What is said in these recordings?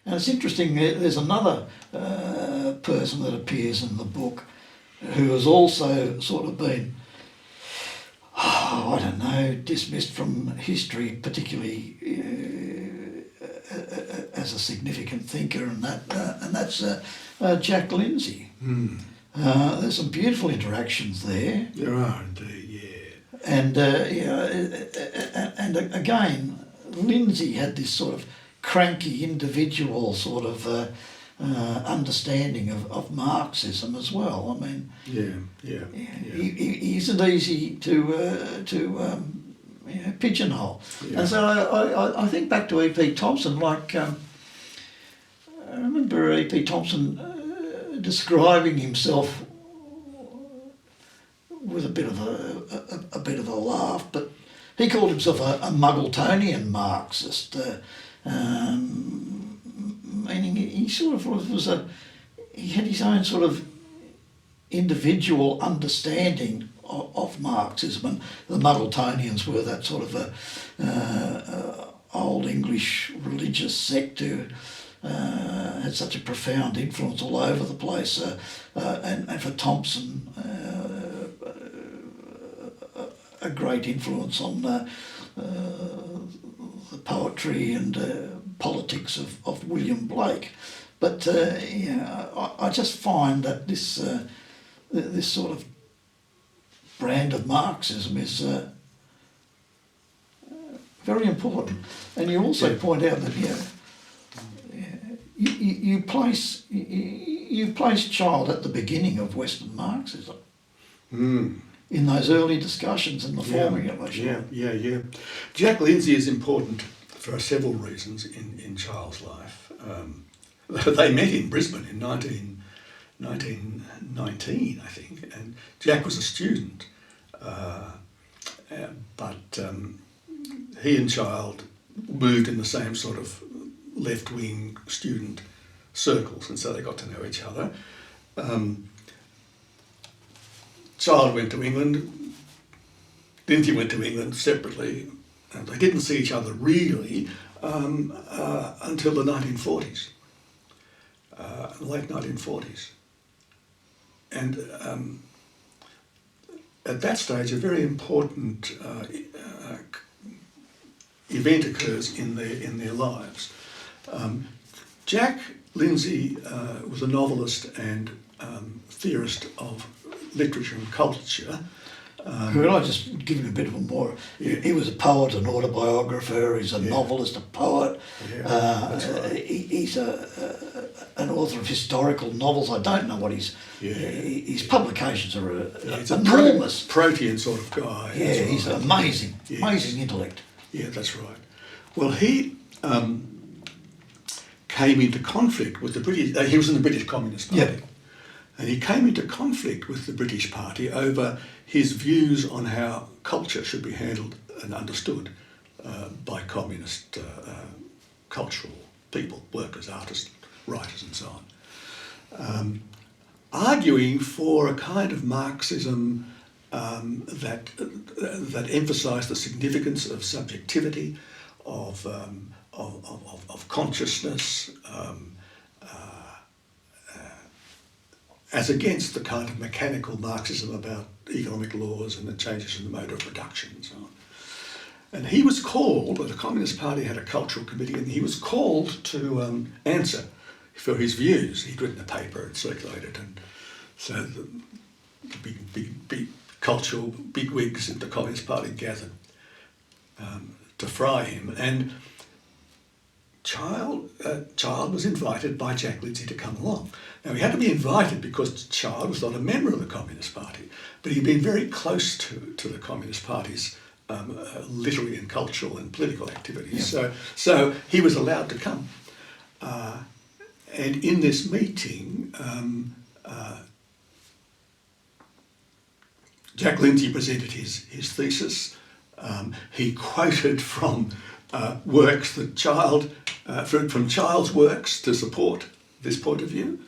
And it's interesting, there's another person that appears in the book who has also sort of been, I don't know, dismissed from history, particularly as a significant thinker, and that's Jack Lindsay. Mm. There's some beautiful interactions there. There are indeed, yeah. And and again, Lindsay had this sort of cranky individual sort of understanding of Marxism as well. I mean, he isn't easy to pigeonhole. Yeah. And so I think back to E.P. Thompson, like I remember E.P. Thompson describing himself with a bit of a laugh, but he called himself a Muggletonian Marxist, meaning he sort of was he had his own sort of individual understanding of Marxism, and the Muggletonians were that sort of old English religious sect who had such a profound influence all over the place, and for Thompson, a great influence on the poetry and politics of William Blake. But I just find that this sort of brand of Marxism is very important. And you also point out that you place Childe at the beginning of Western Marxism. Mm. In those early discussions in the forming of it. Yeah. Jack Lindsay is important for several reasons in Childe's life. They met in Brisbane in 1919, I think, and Jack was a student, but he and Childe moved in the same sort of left-wing student circles, and so they got to know each other. Childe went to England, Lindsay went to England separately, and they didn't see each other really until the 1940s, the late 1940s. And at that stage, a very important event occurs in their lives. Jack Lindsay was a novelist and theorist of literature and culture. Could I just give him a bit of a more? He was a poet, an autobiographer. He's a novelist, a poet. That's right. He's an author of historical novels. I don't know what his publications are. He's enormous. Protean sort of guy. Yeah, he's right. amazing, Yes. amazing intellect. Yeah, that's right. Well, he came into conflict with the British. He was in the British Communist Party. Yep. And he came into conflict with the British Party over his views on how culture should be handled and understood by communist cultural people, workers, artists, writers and so on. Arguing for a kind of Marxism that emphasised the significance of subjectivity, of consciousness, as against the kind of mechanical Marxism about economic laws and the changes in the mode of production and so on. And he was called, the Communist Party had a cultural committee, and he was called to answer for his views. He'd written a paper and circulated, and so the big cultural bigwigs in the Communist Party gathered to fry him. And Childe was invited by Jack Lindsay to come along. Now, he had to be invited because Childe was not a member of the Communist Party, but he'd been very close to the Communist Party's literary and cultural and political activities. Yeah. So he was allowed to come. And in this meeting, Jack Lindsay presented his thesis. He quoted from works that from Childe's works to support this point of view,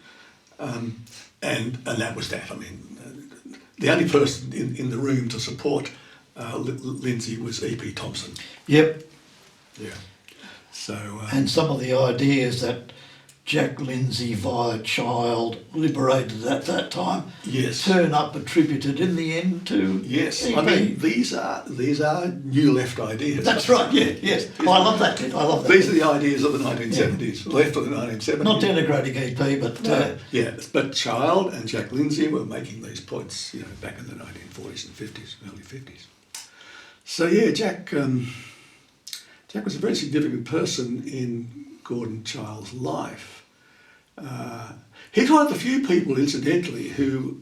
and that was that. I mean, the only person in the room to support Lindsay was E.P. Thompson. Yep. Yeah. So And some of the ideas that Jack Lindsay via Childe liberated at that time yes, turn up attributed in the end to yes. EP. I mean, these are new left ideas. That's right, yeah, yes. I love that bit, I love that These bit. are the ideas of the 1970s, left of the 1970s. Not denigrating EP, but But Childe and Jack Lindsay were making these points, back in the 1940s and 50s, early 50s. So yeah, Jack was a very significant person in Gordon Childe's life. He's one of the few people, incidentally, who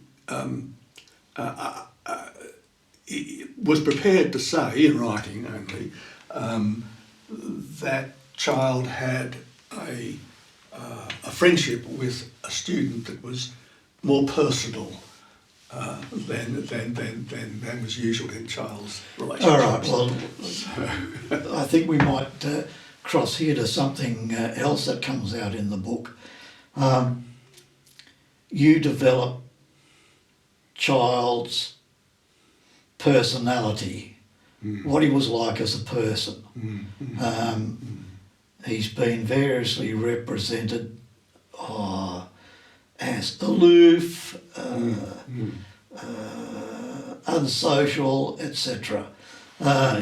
was prepared to say, in writing only, that Childe had a friendship with a student that was more personal than was usual in Childe's relationships. all right, well, I think we might cross here to something else that comes out in the book. You develop Childe's personality, what he was like as a person. He's been variously represented as aloof, unsocial, etc.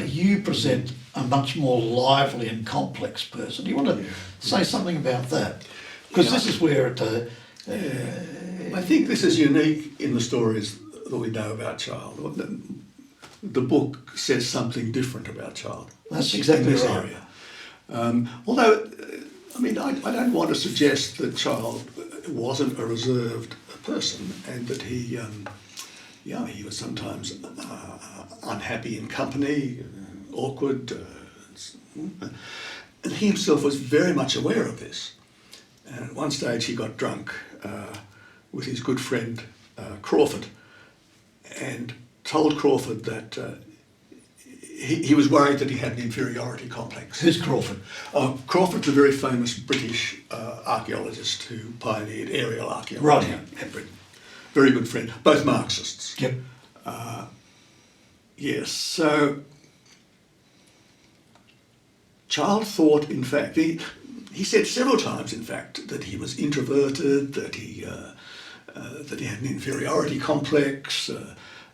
You present a much more lively and complex person. Do you want to say something about that? Because this is where it... I think this is unique in the stories that we know about Childe. The book says something different about Childe. That's exactly in this right. area. Although, I mean, I don't want to suggest that Childe wasn't a reserved person and that he was sometimes unhappy in company, awkward. And he himself was very much aware of this. And at one stage he got drunk with his good friend Crawford and told Crawford that he was worried that he had an inferiority complex. Who's Crawford? Crawford's a very famous British archaeologist who pioneered aerial archaeology Right. in Britain. Very good friend, both Marxists. Yep. Yes, so Childe thought, in fact, he said several times, in fact, that he was introverted, that he had an inferiority complex,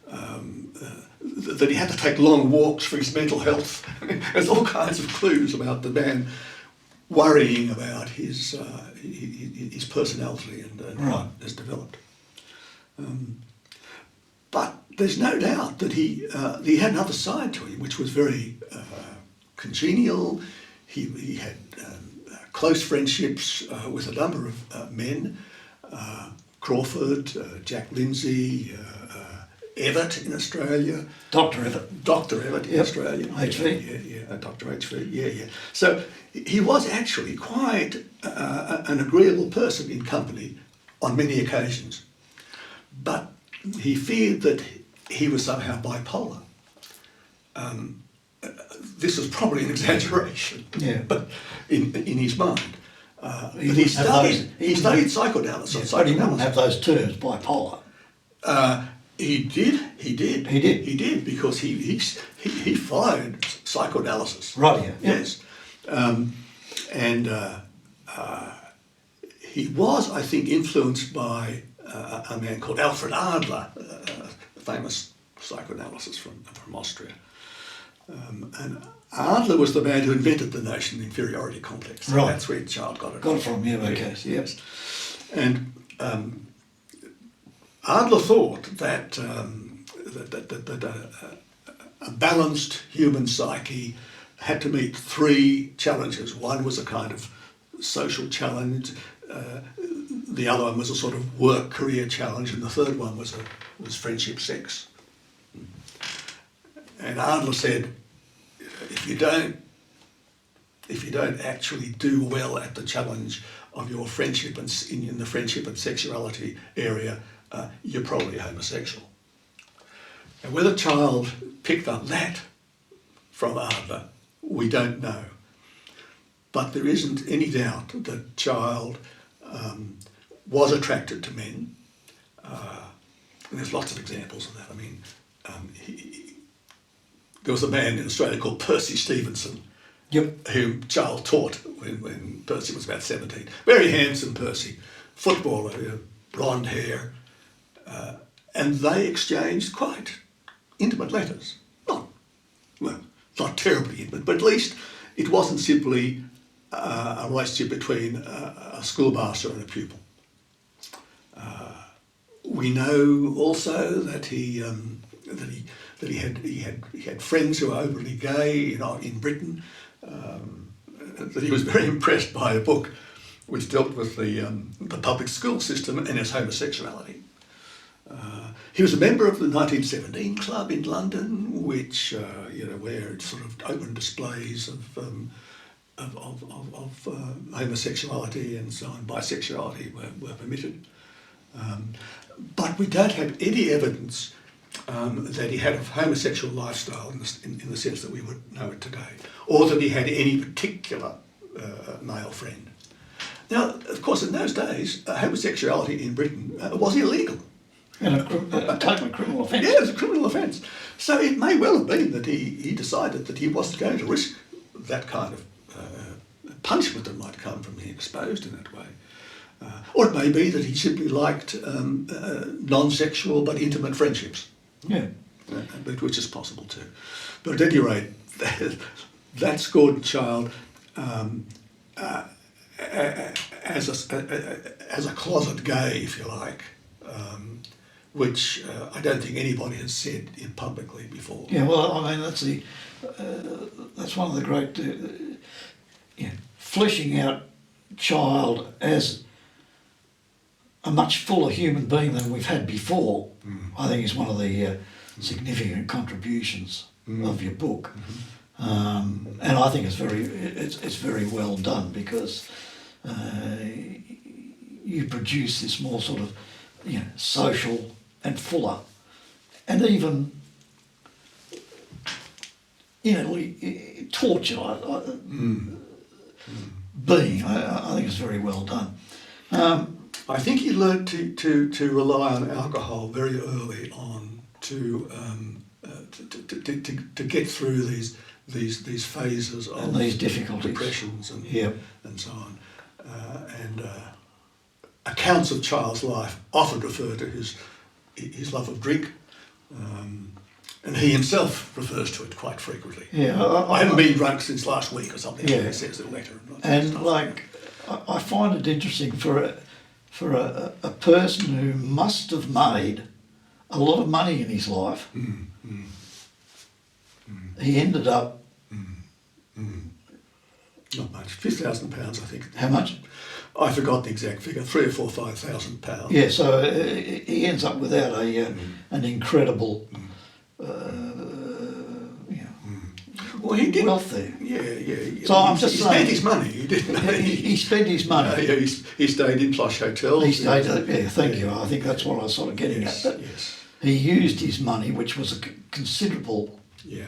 that he had to take long walks for his mental health. I mean, there's all kinds of clues about the man worrying about his personality and how it has developed. But there's no doubt that he had another side to him, which was very congenial. He had close friendships with a number of men, Crawford, Jack Lindsay, Evatt in Australia. Dr. Evatt. Dr. Evatt in Australia. HV. Yeah, Dr. HV, yeah. So he was actually quite an agreeable person in company on many occasions. But he feared that he was somehow bipolar. This was probably an exaggeration, but in his mind. He studied psychoanalysis. But he wouldn't have those terms, bipolar. He did because he followed psychoanalysis. Right, yeah. Yes. He was, I think, influenced by a man called Alfred Adler, a famous psychoanalyst from Austria. And Adler was the man who invented the notion of inferiority complex. Right. That's where Childe got it. Got it from, okay. Yes. And Adler thought that a balanced human psyche had to meet three challenges. One was a kind of social challenge, the other one was a sort of work career challenge, and the third one was friendship sex. And Adler said, if you don't actually do well at the challenge of your friendship and in the friendship and sexuality area, you're probably homosexual. And whether Childe picked up that from Adler, we don't know. But there isn't any doubt that Childe was attracted to men. And there's lots of examples of that. I mean, there was a man in Australia called Percy Stevenson, Yep. whom Childe taught when Percy was about 17. Very handsome Percy, footballer, blonde hair, and they exchanged quite intimate letters. Not terribly intimate, but at least it wasn't simply a relationship between a schoolmaster and a pupil. We know also that he had friends who were openly gay in Britain. That he was very impressed by a book which dealt with the public school system and its homosexuality. He was a member of the 1917 club in London, which where sort of open displays of homosexuality and so on, bisexuality were permitted. But we don't have any evidence that he had a homosexual lifestyle in the sense that we would know it today, or that he had any particular male friend. Now, of course, in those days, homosexuality in Britain was illegal. And a totally criminal offence. Yeah, it was a criminal offence. So it may well have been that he decided that he wasn't going to risk that kind of punishment that might come from being exposed in that way. Or it may be that he simply liked non-sexual but intimate friendships. Yeah. Which is possible too. But at any rate, that scored Childe as a closet gay, if you like, which I don't think anybody has said publicly before. Yeah, well, I mean, that's one of the great, fleshing out Childe as a much fuller human being than we've had before, I think is one of the significant contributions of your book. And I think it's very well done, because you produce this more sort of social and fuller, and even torture being. I think it's very well done. I think he learned to rely on alcohol very early on to get through these phases of and these difficulties, depressions and so on. And accounts of Childe's life often refer to his love of drink, and he himself refers to it quite frequently. Yeah, I haven't been drunk since last week or something. Yeah. He says in a letter. And I find it interesting for a person who must have made a lot of money in his life. He ended up not much, £50,000, I think. How much? I forgot the exact figure, £3,000 or £5,000. Yeah, so he ends up without an incredible Well, he did wealth there. Yeah. So I'm just saying, he spent his money. He didn't. He spent his money. He stayed in plush hotels. He stayed. Thank you. I think that's what I was sort of getting at. But he used his money, which was a considerable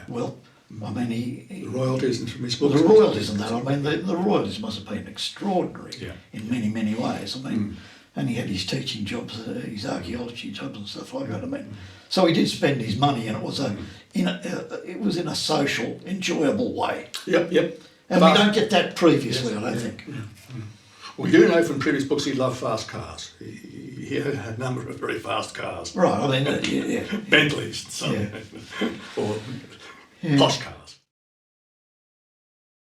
wealth. I mean, the royalties from his books. The royalties and that. I mean, the royalties must have been extraordinary in many ways. I mean, and he had his teaching jobs, his archaeology jobs and stuff like that. I mean, so he did spend his money, and it was in a social, enjoyable way. Yep. And we don't get that previously, I don't think. We do know from previous books he loved fast cars. He had a number of very fast cars. Right. I mean, Bentleys and so on. Or posh cars.